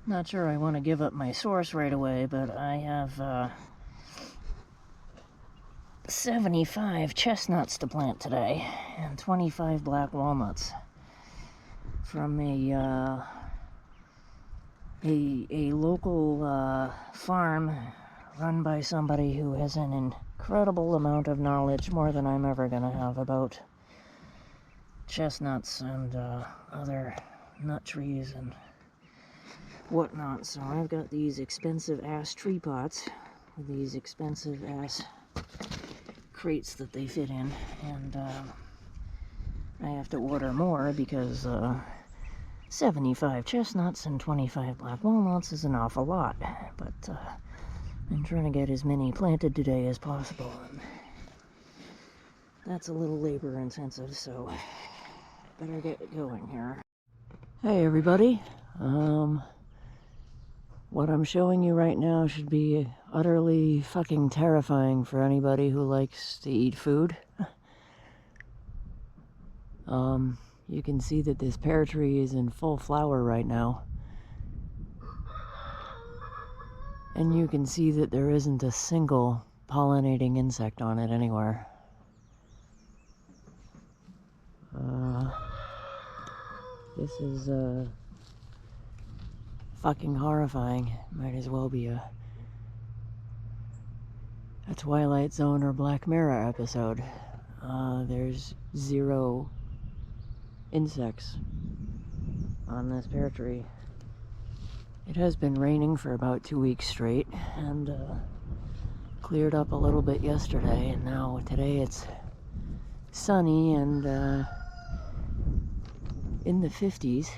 Not sure I want to give up my source right away, but I have 75 chestnuts to plant today and 25 black walnuts from a local farm run by somebody who has an incredible amount of knowledge, more than I'm ever going to have, about chestnuts and other nut trees and whatnot. So I've got these expensive ass tree pots with these expensive ass crates that they fit in, and I have to order more because 75 chestnuts and 25 black walnuts is an awful lot, but I'm trying to get as many planted today as possible, and that's a little labor intensive, so better get going here. Hey everybody, what I'm showing you right now should be utterly fucking terrifying for anybody who likes to eat food. You can see that this pear tree is in full flower right now. And you can see that there isn't a single pollinating insect on it anywhere. This is fucking horrifying. Might as well be a Twilight Zone or Black Mirror episode. There's 0 insects on this pear tree. It has been raining for about 2 weeks straight, and cleared up a little bit yesterday, and now today it's sunny and in the 50s.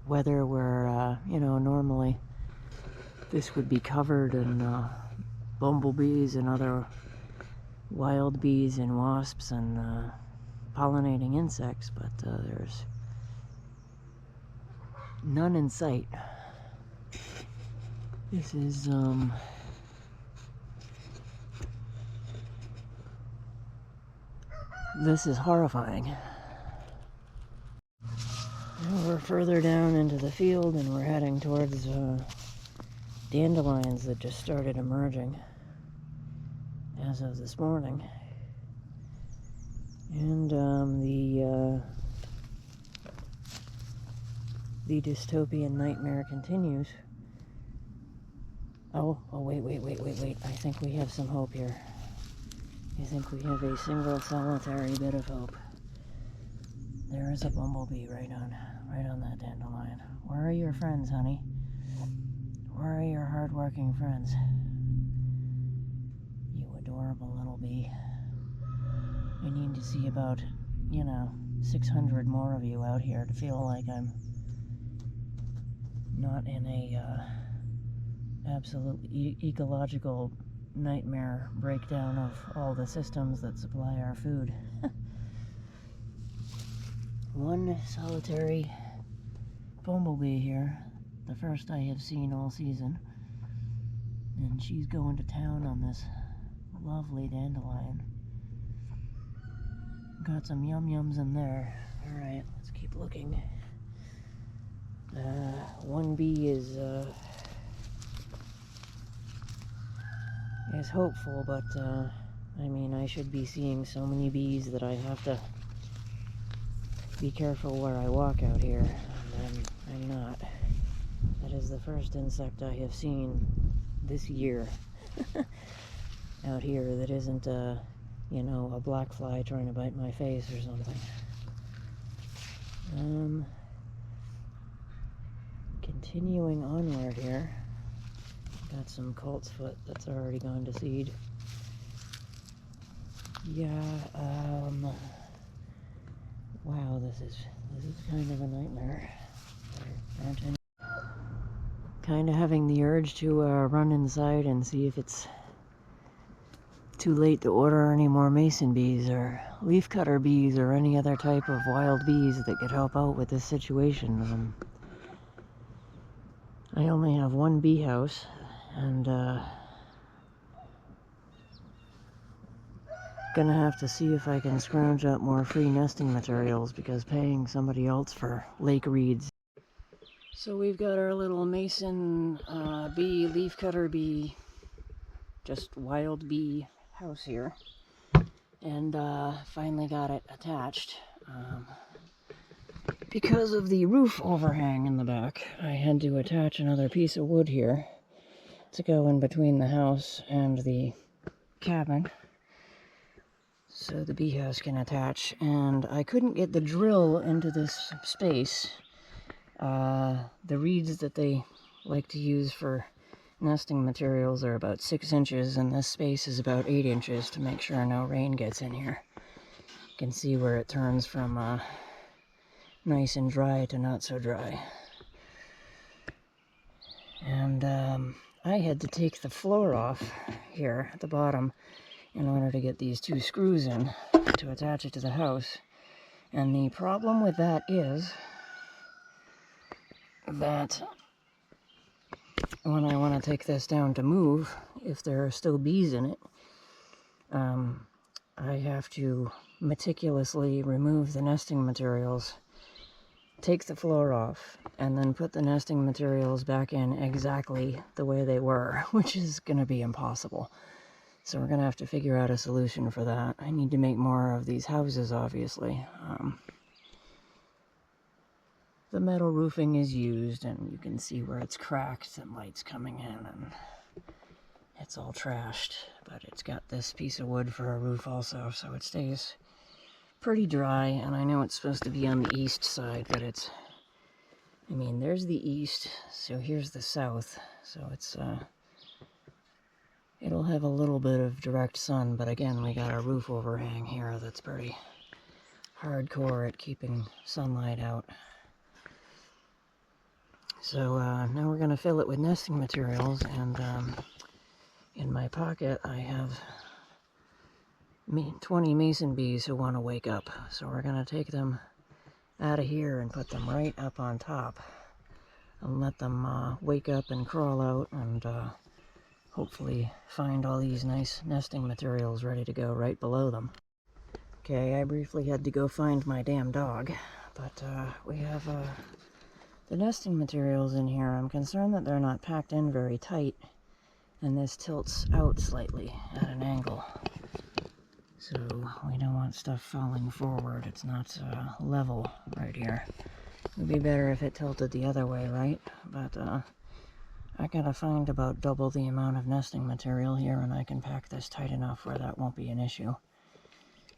Weather where, normally this would be covered in bumblebees and other wild bees and wasps and pollinating insects, but there's none in sight. This is horrifying. Now we're further down into the field and we're heading towards dandelions that just started emerging as of this morning. And the dystopian nightmare continues. Oh, wait. I think we have some hope here. I think we have a single solitary bit of hope. There is a bumblebee right on that dandelion. Where are your friends, honey? Where are your hard-working friends? You adorable little bee. I need to see about, 600 more of you out here to feel like I'm not in a absolute ecological nightmare breakdown of all the systems that supply our food. One solitary bumblebee here, the first I have seen all season, and she's going to town on this lovely dandelion. Got some yum-yums in there. Alright, let's keep looking. One bee is hopeful, but I should be seeing so many bees that I have to be careful where I walk out here, and I'm not. That is the first insect I have seen this year out here that isn't a black fly trying to bite my face or something. Continuing onward here. Got some coltsfoot that's already gone to seed. Yeah, wow, this is kind of a nightmare. There aren't any. Kind of having the urge to run inside and see if it's too late to order any more mason bees or leafcutter bees or any other type of wild bees that could help out with this situation. I only have one bee house, and Gonna have to see if I can scrounge up more free nesting materials, because paying somebody else for lake reeds. So we've got our little mason bee, leafcutter bee, just wild bee house here. And finally got it attached. Because of the roof overhang in the back, I had to attach another piece of wood here to go in between the house and the cabin, so the bee house can attach. And I couldn't get the drill into this space. The reeds that they like to use for nesting materials are about 6 inches, and this space is about 8 inches to make sure no rain gets in here. You can see where it turns from nice and dry to not so dry. And I had to take the floor off here at the bottom in order to get these 2 screws in to attach it to the house. And the problem with that is that when I want to take this down to move, if there are still bees in it, I have to meticulously remove the nesting materials, take the floor off, and then put the nesting materials back in exactly the way they were, which is going to be impossible. So we're going to have to figure out a solution for that. I need to make more of these houses, obviously. The metal roofing is used, and you can see where it's cracked and light's coming in, and it's all trashed. But it's got this piece of wood for a roof also, so it stays pretty dry. And I know it's supposed to be on the east side, but it's, I mean, there's the east, so here's the south. So it's, it'll have a little bit of direct sun, but again, we got a roof overhang here that's pretty hardcore at keeping sunlight out. So now we're going to fill it with nesting materials, and in my pocket I have 20 mason bees who want to wake up. So we're going to take them out of here and put them right up on top and let them wake up and crawl out, and hopefully find all these nice nesting materials ready to go right below them. Okay, I briefly had to go find my damn dog, but we have the nesting materials in here. I'm concerned that they're not packed in very tight, and this tilts out slightly at an angle. So we don't want stuff falling forward. It's not level right here. It would be better if it tilted the other way, right? But I gotta find about double the amount of nesting material here, and I can pack this tight enough where that won't be an issue.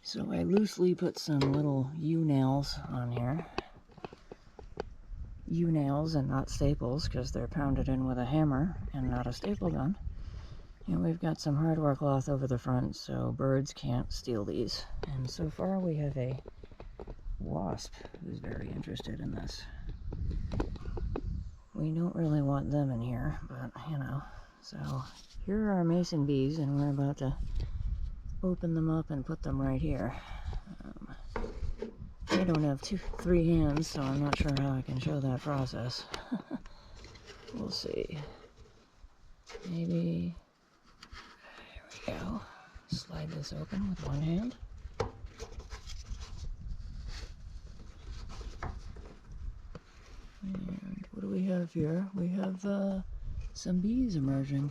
So I loosely put some little U-nails on here. U-nails and not staples, because they're pounded in with a hammer and not a staple gun. And we've got some hardware cloth over the front so birds can't steal these. And so far we have a wasp who's very interested in this. We don't really want them in here, but you know. So here are our mason bees, and we're about to open them up and put them right here. I don't have 3 hands, so I'm not sure how I can show that process. We'll see. Maybe, there we go. Slide this open with one hand. And what do we have here? We have some bees emerging.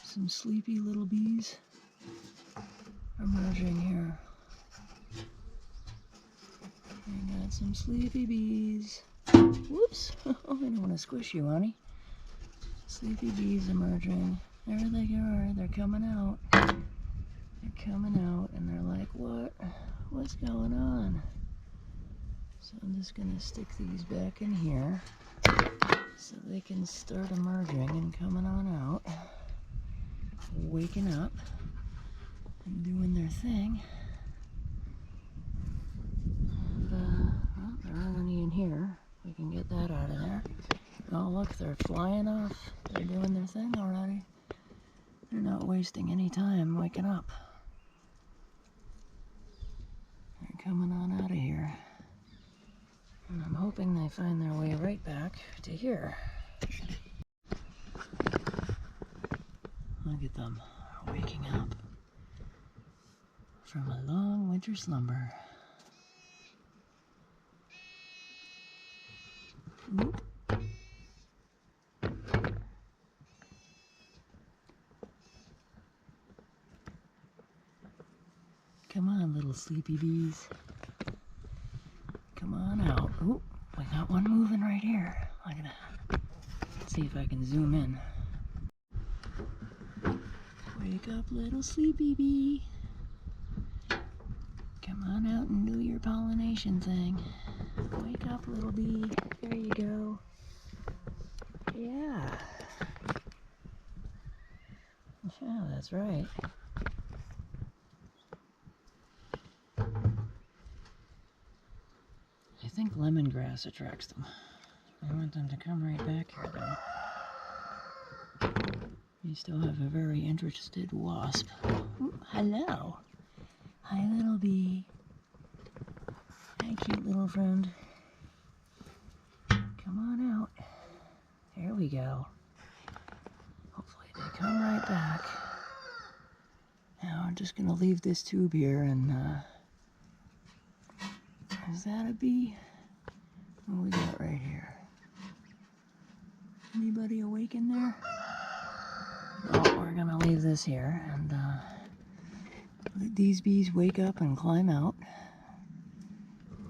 Some sleepy little bees emerging here. I got some sleepy bees. Whoops! Oh, I don't want to squish you, honey. Sleepy bees emerging. There they are. They're coming out. They're coming out, and they're like, what? What's going on? So I'm just going to stick these back in here so they can start emerging and coming on out, waking up and doing their thing. And, well, there aren't any in here. We can get that out of there. Oh, look, they're flying off. They're doing their thing already. They're not wasting any time waking up. They're coming on out of here. And I'm hoping they find their way right back to here. Look at them waking up. from a long winter slumber. Oop. Come on, little sleepy bees. Come on out. Oop, we got one moving right here. Look at that. Let's see if I can zoom in. Wake up, little sleepy bee. Come on out and do your pollination thing. Wake up, little bee. There you go. Yeah. Yeah, that's right. I think lemongrass attracts them. I want them to come right back here, though. You still have a very interested wasp. Ooh, hello. Hi, little bee. Hi, cute little friend. Come on out. There we go. Hopefully they come right back. Now I'm just going to leave this tube here and, is that a bee? What we got right here? Anybody awake in there? Oh, we're going to leave this here and, let these bees wake up and climb out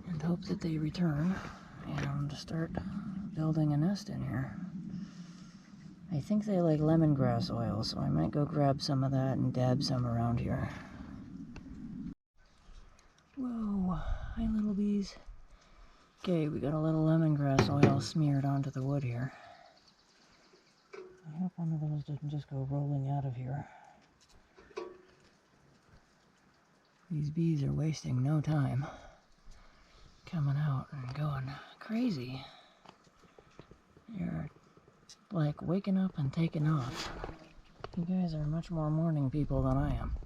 and hope that they return and start building a nest in here. I think they like lemongrass oil, so I might go grab some of that and dab some around here. Whoa, hi little bees. Okay, we got a little lemongrass oil smeared onto the wood here. I hope one of those doesn't just go rolling out of here. These bees are wasting no time coming out and going crazy. They're like waking up and taking off. You guys are much more morning people than I am.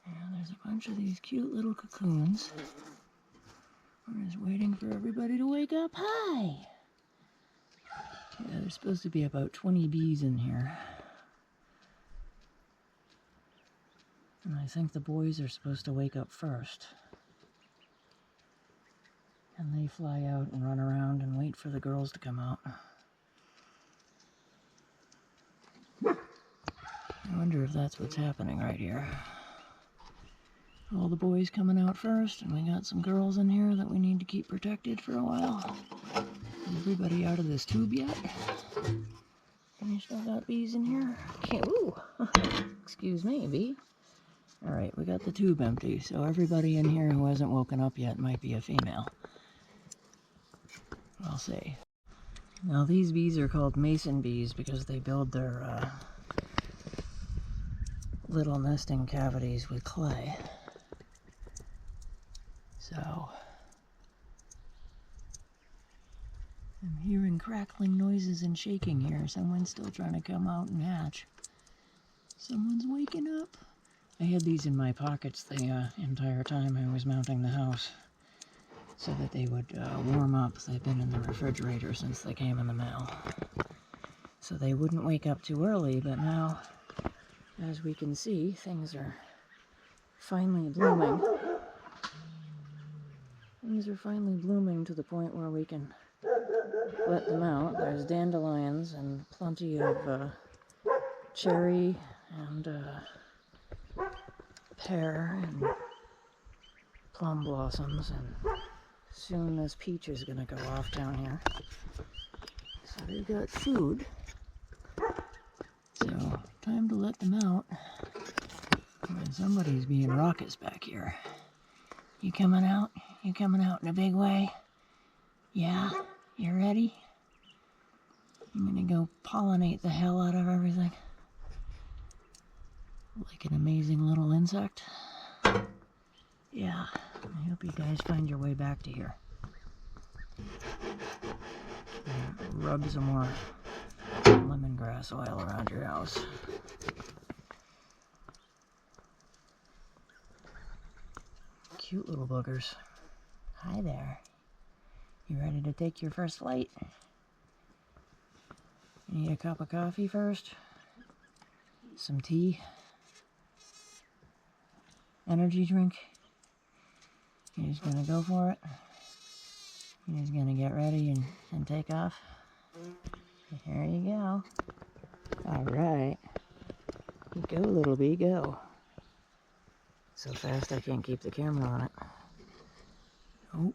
And there's a bunch of these cute little cocoons. We're just waiting for everybody to wake up. Hi! Yeah, there's supposed to be about 20 bees in here. And I think the boys are supposed to wake up first. And they fly out and run around and wait for the girls to come out. I wonder if that's what's happening right here. All the boys coming out first, and we got some girls in here that we need to keep protected for a while. Is everybody out of this tube yet? And you still got bees in here? Can't, ooh, excuse me, bee. Alright, we got the tube empty, so everybody in here who hasn't woken up yet might be a female. I'll say. Now these bees are called mason bees because they build their little nesting cavities with clay. So, I'm hearing crackling noises and shaking here. Someone's still trying to come out and hatch. Someone's waking up. I had these in my pockets the entire time I was mounting the house so that they would warm up. They've been in the refrigerator since they came in the mail. So they wouldn't wake up too early, but now, as we can see, things are finally blooming. Things are finally blooming to the point where we can let them out. There's dandelions and plenty of cherry and pear and plum blossoms, and soon this peach is going to go off down here. So they've got food. So, time to let them out. And somebody's being raucous back here. You coming out? You coming out in a big way? Yeah? You ready? I'm gonna go pollinate the hell out of everything. Like an amazing little insect. Yeah, I hope you guys find your way back to here. And rub some more lemongrass oil around your house. Cute little boogers. Hi there. You ready to take your first flight? You need a cup of coffee first? Some tea? energy drink. He's gonna go for it. He's gonna get ready and take off. Here you go. Alright. Go, little bee, go. So fast I can't keep the camera on it. Oh.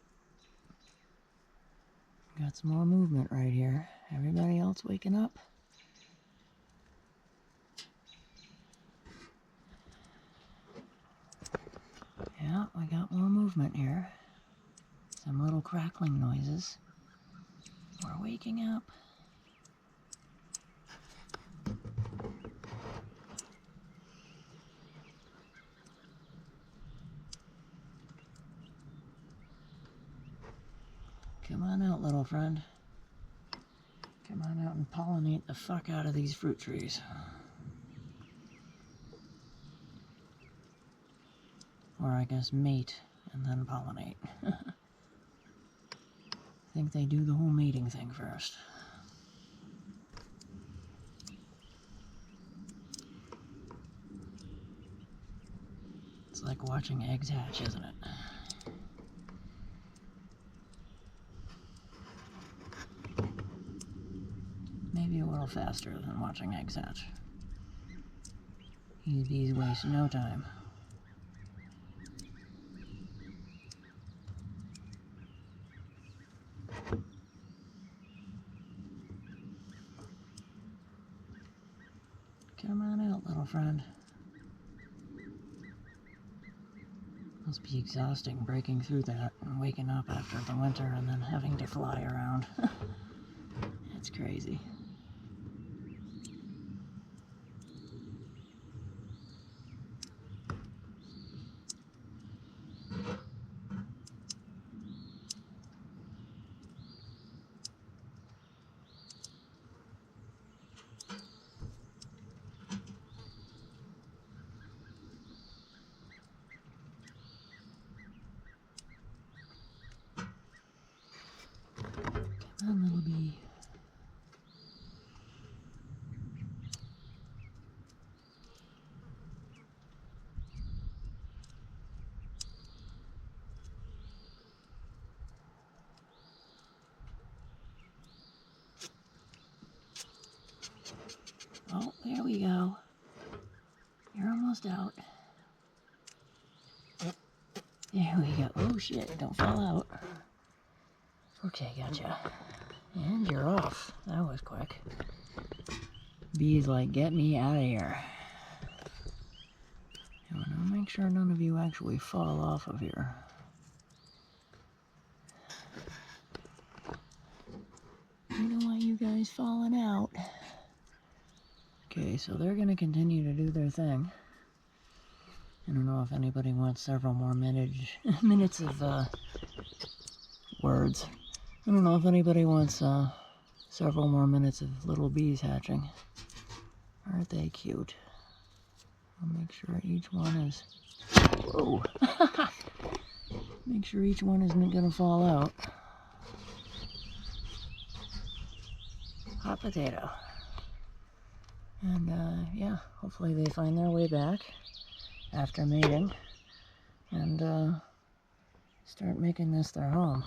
Got some more movement right here. Everybody else waking up? Yeah, we got more movement here. Some little crackling noises. We're waking up. Come on out, little friend. Come on out and pollinate the fuck out of these fruit trees. Or I guess mate and then pollinate. I think they do the whole mating thing first. It's like watching eggs hatch, isn't it? Maybe a little faster than watching eggs hatch. These bees waste no time. Come on out, little friend. Must be exhausting breaking through that and waking up after the winter and then having to fly around. It's crazy. Come on, little bee. Oh, there we go. You're almost out. There we go. Oh shit, don't fall out. Okay, gotcha. And you're off. That was quick. Bees like, get me out of here. I want to make sure none of you actually fall off of here. You don't want you guys falling out. Okay, so they're going to continue to do their thing. I don't know if anybody wants several more minutes of words. I don't know if anybody wants several more minutes of little bees hatching. Aren't they cute? I'll make sure each one is... Whoa! Make sure each one isn't going to fall out. Hot potato. And yeah, hopefully they find their way back after mating and start making this their home.